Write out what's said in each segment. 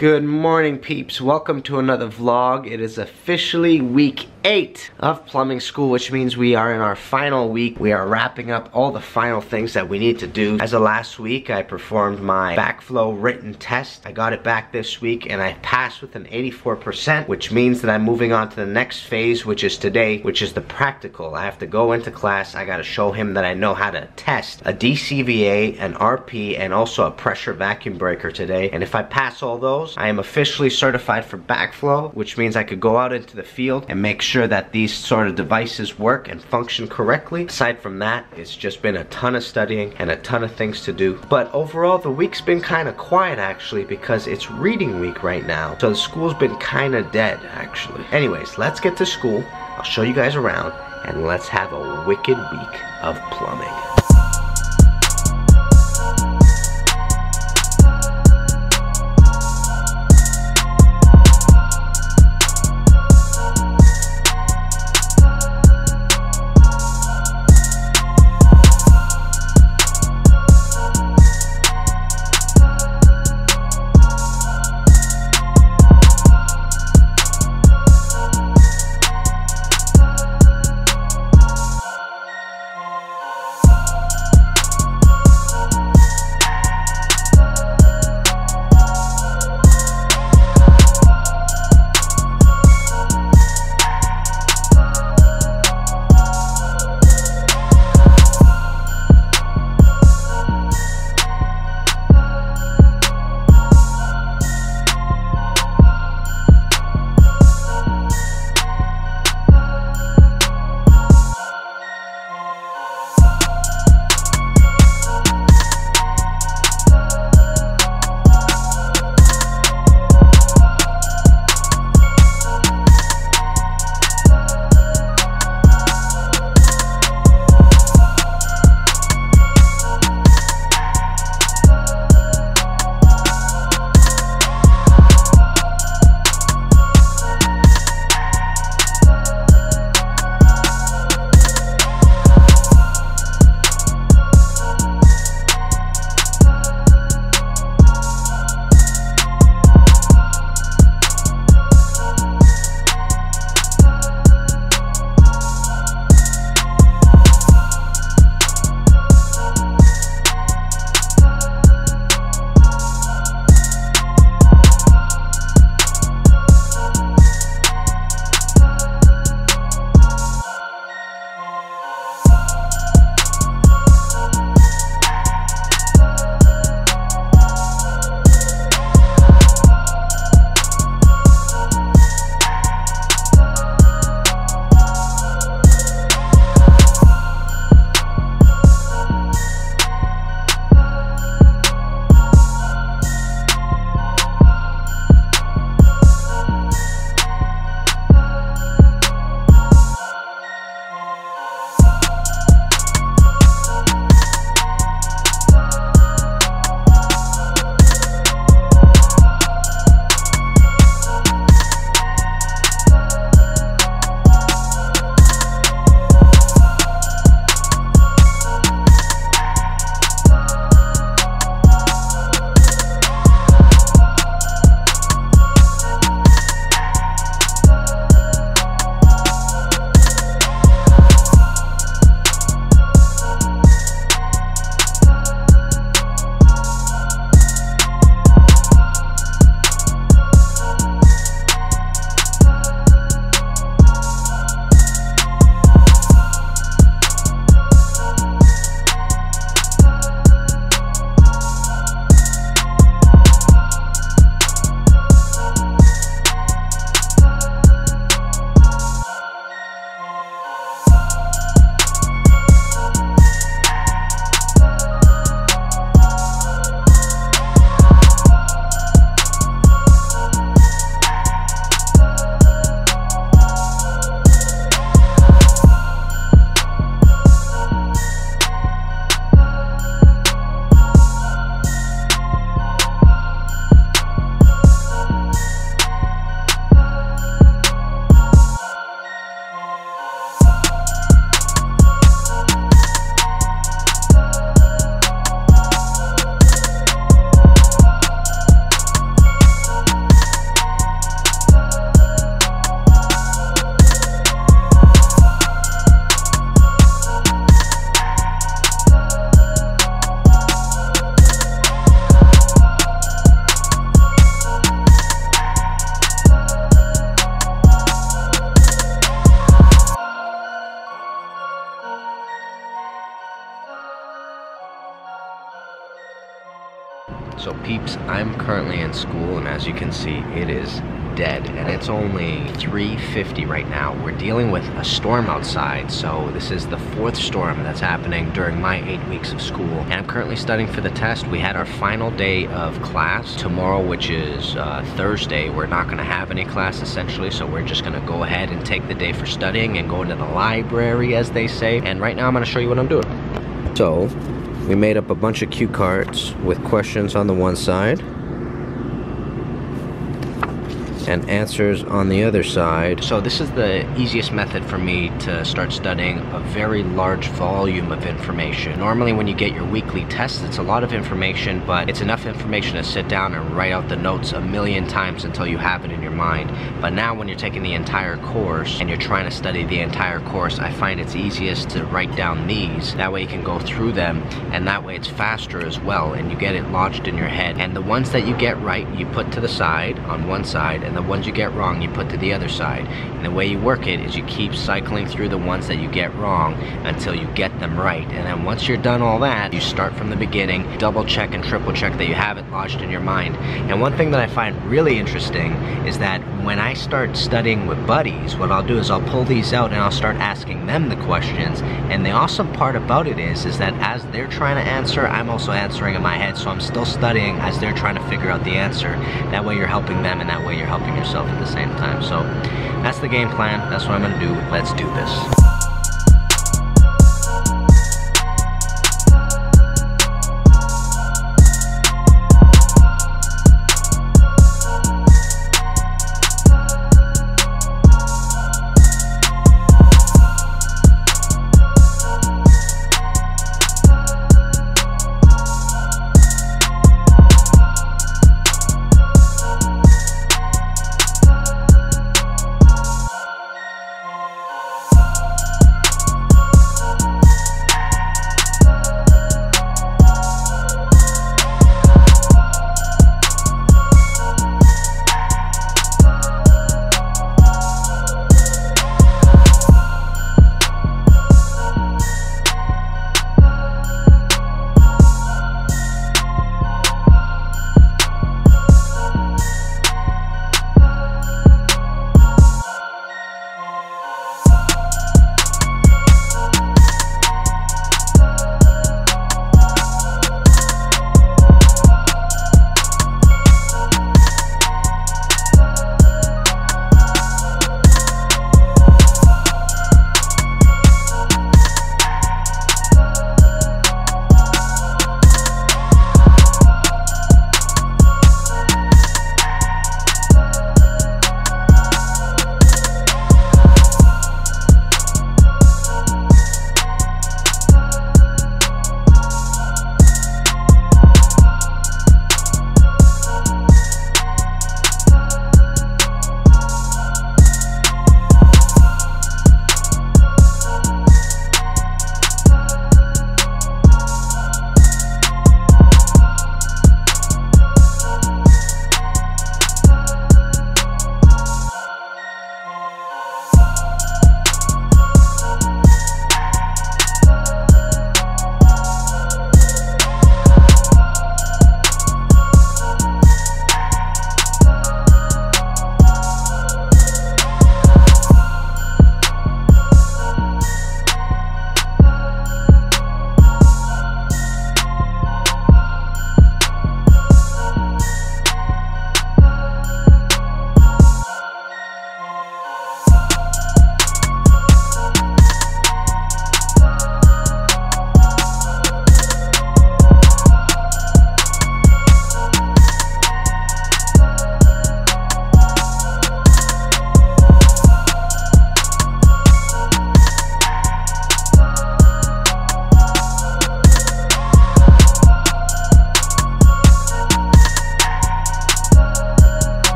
Good morning, peeps. Welcome to another vlog. It is officially week 8 of plumbing school, which means we are in our final week. We are wrapping up all the final things that we need to do. As of last week, I performed my backflow written test. I got it back this week and I passed with an 84%, which means that I'm moving on to the next phase, which is today, which is the practical. I have to go into class. I got to show him that I know how to test a DCVA, an RP, and also a pressure vacuum breaker today. And if I pass all those, I am officially certified for backflow, which means I could go out into the field and make sure that these sort of devices work and function correctly. Aside from that, it's just been a ton of studying and a ton of things to do. But overall, the week's been kind of quiet actually because it's reading week right now. So the school's been kind of dead actually. Anyways, let's get to school. I'll show you guys around and let's have a wicked week of plumbing. day in school, and as you can see, it is dead, and it's only 3:50 right now. We're dealing with a storm outside, so this is the 4th storm that's happening during my 8 weeks of school, and I'm currently studying for the test. We had our final day of class tomorrow, which is Thursday. We're not going to have any class essentially, so we're just going to go ahead and take the day for studying and go into the library, as they say. And right now I'm going to show you what I'm doing. So we made up a bunch of cue cards with questions on the one side and answers on the other side. So this is the easiest method for me to start studying a very large volume of information. Normally when you get your weekly tests, it's a lot of information, but it's enough information to sit down and write out the notes a million times until you have it in your mind. But now when you're taking the entire course and you're trying to study the entire course, I find it's easiest to write down these. That way you can go through them, and that way it's faster as well, and you get it lodged in your head. And the ones that you get right, you put to the side on one side, and the ones you get wrong, you put to the other side. And the way you work it is you keep cycling through the ones that you get wrong until you get them right. And then once you're done all that, you start from the beginning, double check and triple check that you have it lodged in your mind. And one thing that I find really interesting is that when I start studying with buddies, what I'll do is I'll pull these out and I'll start asking them the questions. And the awesome part about it is that as they're trying to answer, I'm also answering in my head, so I'm still studying as they're trying to figure out the answer. That way you're helping them, and that way you're helping yourself at the same time. So that's the game plan. That's what I'm gonna do. Let's do this.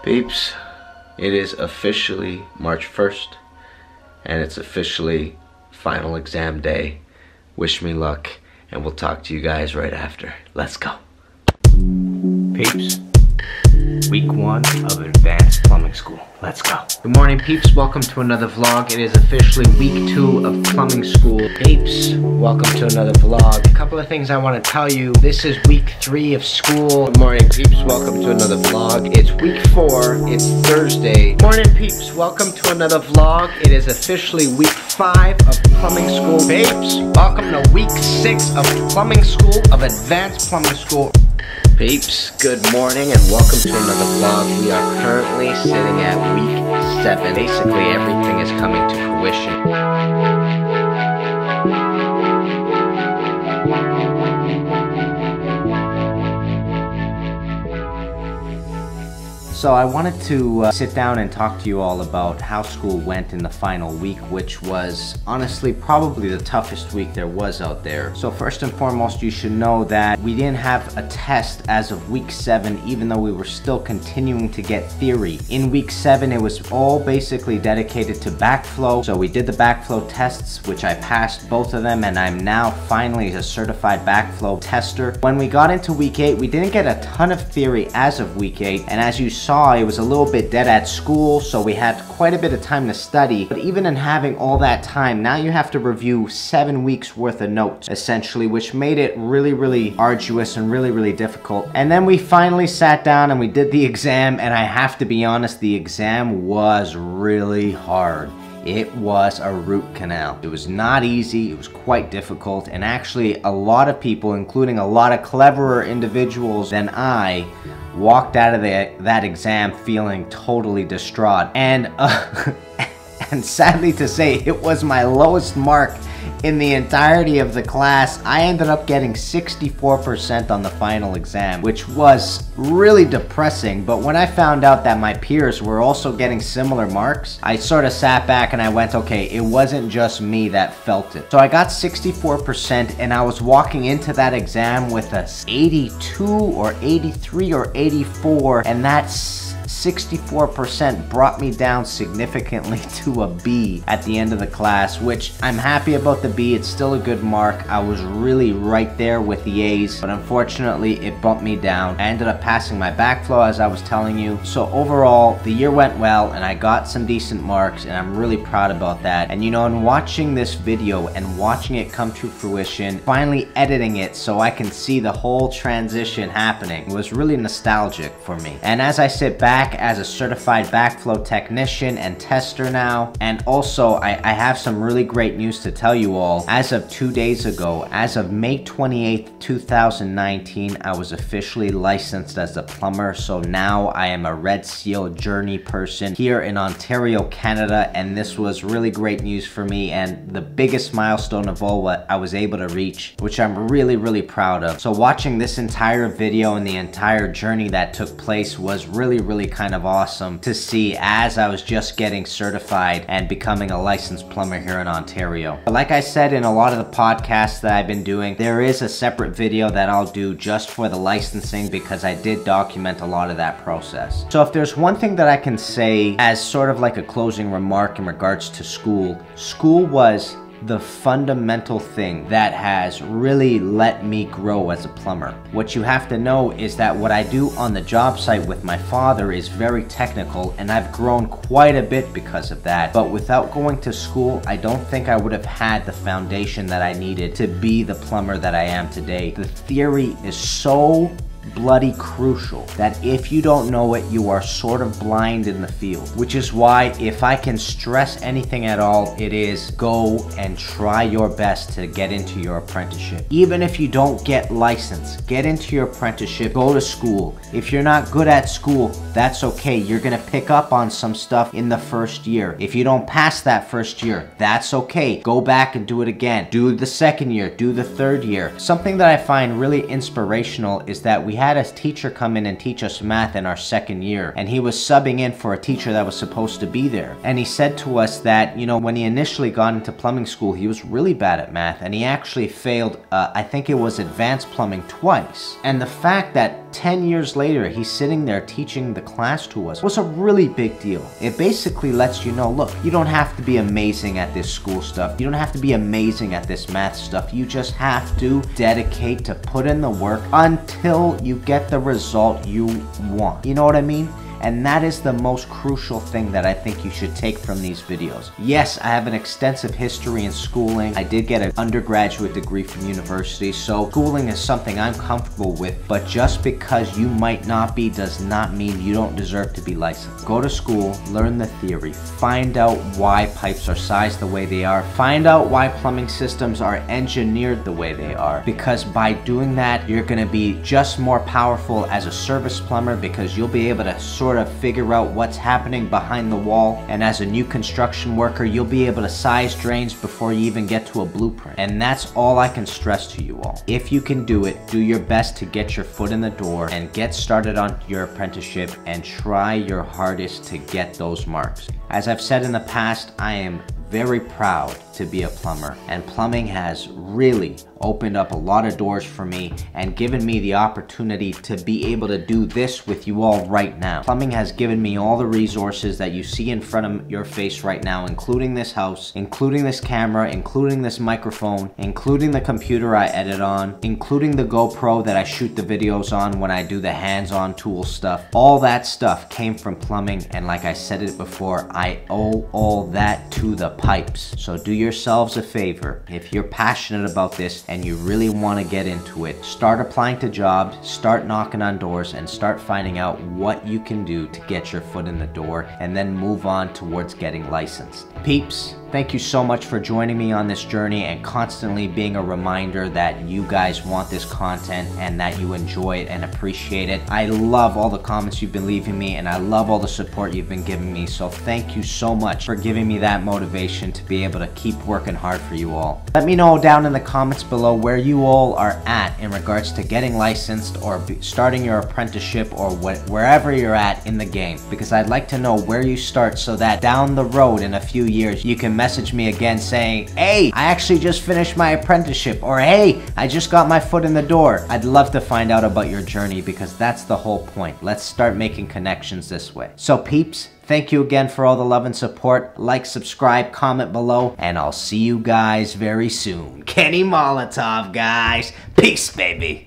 Peeps, it is officially March 1st, and it's officially final exam day. Wish me luck, and we'll talk to you guys right after. Let's go. Peeps, week 1 of advanced plumbing school. Let's go. Good morning, peeps. Welcome to another vlog. It is officially week 2 of plumbing school. Peeps, welcome to another vlog. A couple of things I want to tell you. This is week 3 of school. Good morning, peeps. Welcome to another vlog. It's week 4. It's Thursday. Morning, peeps. Welcome to another vlog. It is officially week 5 of plumbing school. Peeps, welcome to week 6 of plumbing school, of advanced plumbing school. Peeps, good morning and welcome to another vlog. We are currently sitting at week 7. Basically, everything is coming to fruition. So I wanted to sit down and talk to you all about how school went in the final week, which was honestly probably the toughest week there was out there. So first and foremost, you should know that we didn't have a test as of week 7, even though we were still continuing to get theory. In week 7, it was all basically dedicated to backflow. So we did the backflow tests, which I passed both of them, and I'm now finally a certified backflow tester. When we got into week 8, we didn't get a ton of theory as of week 8, and as you saw, it was a little bit dead at school, so we had quite a bit of time to study. But even in having all that time, now you have to review 7 weeks worth of notes, essentially, which made it really arduous and really difficult. And then we finally sat down and we did the exam, and I have to be honest, the exam was really hard. It was a root canal. It was not easy, it was quite difficult, and actually a lot of people, including a lot of cleverer individuals than I, walked out of that exam feeling totally distraught. And and sadly to say, it was my lowest mark in the entirety of the class. I ended up getting 64% on the final exam, which was really depressing. But when I found out that my peers were also getting similar marks, I sort of sat back and I went, okay, it wasn't just me that felt it. So I got 64%, and I was walking into that exam with a 82 or 83 or 84, and that's 64% brought me down significantly to a B at the end of the class, which I'm happy about the B. It's still a good mark. I was really right there with the A's, but unfortunately it bumped me down. I ended up passing my backflow, as I was telling you. So overall, the year went well and I got some decent marks, and I'm really proud about that. And you know, in watching this video and watching it come to fruition, finally editing it so I can see the whole transition happening, it was really nostalgic for me. And as I sit back as a certified backflow technician and tester now, and also I have some really great news to tell you all. As of 2 days ago, as of May 28th, 2019, I was officially licensed as a plumber. So now I am a Red Seal Journey person here in Ontario, Canada, and this was really great news for me and the biggest milestone of all what I was able to reach, which I'm really proud of. So watching this entire video and the entire journey that took place was really kind of awesome to see, as I was just getting certified and becoming a licensed plumber here in Ontario. But like I said in a lot of the podcasts that I've been doing, there is a separate video that I'll do just for the licensing, because I did document a lot of that process. So if there's one thing that I can say as sort of like a closing remark in regards to school, school was the fundamental thing that has really let me grow as a plumber. What you have to know is that what I do on the job site with my father is very technical, and I've grown quite a bit because of that. But without going to school, I don't think I would have had the foundation that I needed to be the plumber that I am today. The theory is so bloody crucial that if you don't know it, you are sort of blind in the field. Which is why, if I can stress anything at all, it is go and try your best to get into your apprenticeship. Even if you don't get licensed, get into your apprenticeship, go to school. If you're not good at school, that's okay. You're gonna pick up on some stuff in the first year. If you don't pass that first year, that's okay. Go back and do it again. Do the second year, do the third year. Something that I find really inspirational is that we had a teacher come in and teach us math in our second year, and he was subbing in for a teacher that was supposed to be there. And he said to us that, you know, when he initially got into plumbing school, he was really bad at math, and he actually failed, I think it was advanced plumbing twice. And the fact that 10 years later, he's sitting there teaching the class to us was a really big deal. It basically lets you know, look, you don't have to be amazing at this school stuff. You don't have to be amazing at this math stuff. You just have to dedicate to put in the work until you get the result you want. You know what I mean? And that is the most crucial thing that I think you should take from these videos. Yes, I have an extensive history in schooling. I did get an undergraduate degree from university, so schooling is something I'm comfortable with, but just because you might not be does not mean you don't deserve to be licensed. Go to school, learn the theory, find out why pipes are sized the way they are, find out why plumbing systems are engineered the way they are, because by doing that, you're gonna be just more powerful as a service plumber because you'll be able to sort of figure out what's happening behind the wall, and as a new construction worker you'll be able to size drains before you even get to a blueprint. And that's all I can stress to you all. If you can do it, do your best to get your foot in the door and get started on your apprenticeship and try your hardest to get those marks. As I've said in the past, I am very proud to be a plumber, and plumbing has really opened up a lot of doors for me and given me the opportunity to be able to do this with you all right now. Plumbing has given me all the resources that you see in front of your face right now, including this house, including this camera, including this microphone, including the computer I edit on, including the GoPro that I shoot the videos on when I do the hands-on tool stuff. All that stuff came from plumbing, and like I said it before, I owe all that to the pipes. So do yourselves a favor. If you're passionate about this and you really want to get into it, start applying to jobs, start knocking on doors, and start finding out what you can do to get your foot in the door, and then move on towards getting licensed. Peeps, thank you so much for joining me on this journey and constantly being a reminder that you guys want this content and that you enjoy it and appreciate it. I love all the comments you've been leaving me, and I love all the support you've been giving me, so thank you so much for giving me that motivation to be able to keep working hard for you all. Let me know down in the comments below where you all are at in regards to getting licensed or starting your apprenticeship or wherever you're at in the game, because I'd like to know where you start so that down the road in a few years you can message me again saying, hey, I actually just finished my apprenticeship, or hey, I just got my foot in the door. I'd love to find out about your journey, because that's the whole point. Let's start making connections this way. So peeps, thank you again for all the love and support. Like, subscribe, comment below, and I'll see you guys very soon. Kenny Molotov, guys. Peace, baby.